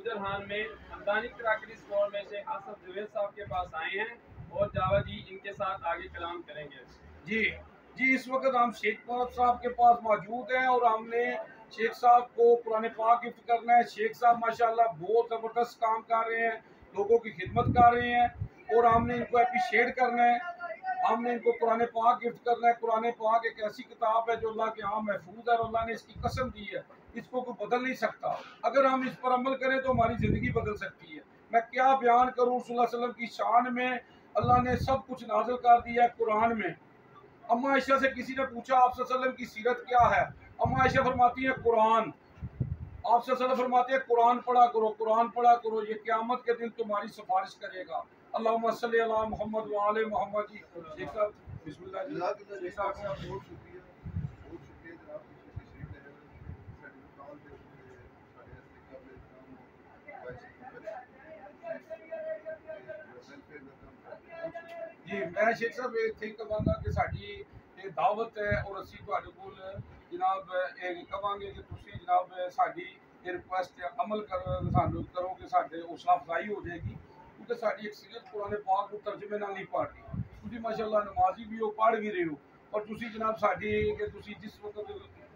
امجدرحان میں خاندانی crockery store میں شیخ آصف جوید صاحب کے پاس آئے ہیں اور جاوید جی ان کے ساتھ آگے کلام کریں گے. جی اس وقت ہم شیخ صاحب کے پاس موجود ہیں اور ہم نے شیخ صاحب کو قرآن پاک گفٹ کرنا ہے. شیخ صاحب ماشاءاللہ بہت زبردست کام کر رہے ہیں, لوگوں کی خدمت کر رہے ہیں اور ہم نے ان کو اپریشیٹ کرنا ہے. ہم نے ان کو قرآن پاک گفٹ کرنا ہے. قرآن پاک ایک ایسی کتاب ہے جو اللہ کے ہاں محفوظ ہے اور اللہ نے اس کی قسم دی ہے, اس کو کوئی بدل نہیں سکتا. اگر ہم اس پر عمل کریں تو ہماری زندگی بدل سکتی ہے. میں کیا بیان کروں صلی اللہ علیہ وسلم کی شان میں. اللہ نے سب کچھ نازل کر دیا ہے قرآن میں. اما عائشہ سے کسی نے پوچھا آپ صلی اللہ علیہ وسلم کی سیرت کیا ہے, اما عائشہ فرماتی ہیں قرآن. آپ صلی اللہ علیہ وسلم فرماتے ہیں قرآن پڑھا کرو, قرآن پڑھا کرو, یہ قیامت کے دن تمہاری سفارش کرے گا. اللہم صلی علی محمد وآل محمد. جی شیخ صاحب بسم اللہ. شیخ صاحب بہت شکریہ جناب تشریف لے ساری دکان پہ سارے قابل جی میں شیخ صاحب یہ تھنک کہاں گا کہ ساری یہ دعوت ہے اور اسی تھوڑے کول جناب یہ کہاں گے کہ تسی جناب ساری ریکویسٹ عمل کرو کہ سارے حوصلہ افزائی ہو جائے گی, کیونکہ ساری اکثریت قرآن پاک کو ترجمے نال نہیں پڑھ رہی. تسی ماشاءاللہ نمازی بھی ہو, پڑھ بھی رہے ہو, اور تسی جناب ساری کہ تسی جس وقت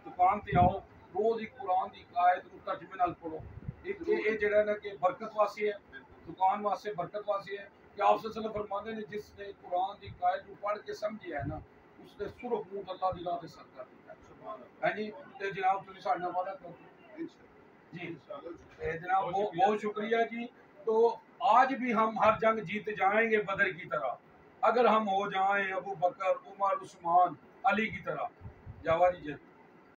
دکان تے آؤ روز ایک قرآن کی آیت کو ترجمے نال پڑھو. یہ جڑا نا کہ برکت واسطے ہے, دکان واسطے برکت واسطے ہے. کہ آپ صلی اللہ علیہ وسلم فرماتے ہیں جس نے قرآن کی آیت کو پڑھ کے سمجھیا ہے نا اس نے سرخ منہ اللہ دی راہ تے سر کر دیا ہے. جی تے جناب تسی ساڈے نال وعدہ کرو. جی جناب بہت شکریہ جی. تو آج بھی ہم ہر جنگ جیت جائیں گے بدر کی طرح اگر ہم ہو جائیں ابو بکر عمر عثمان علی کی طرح. جاوا جی.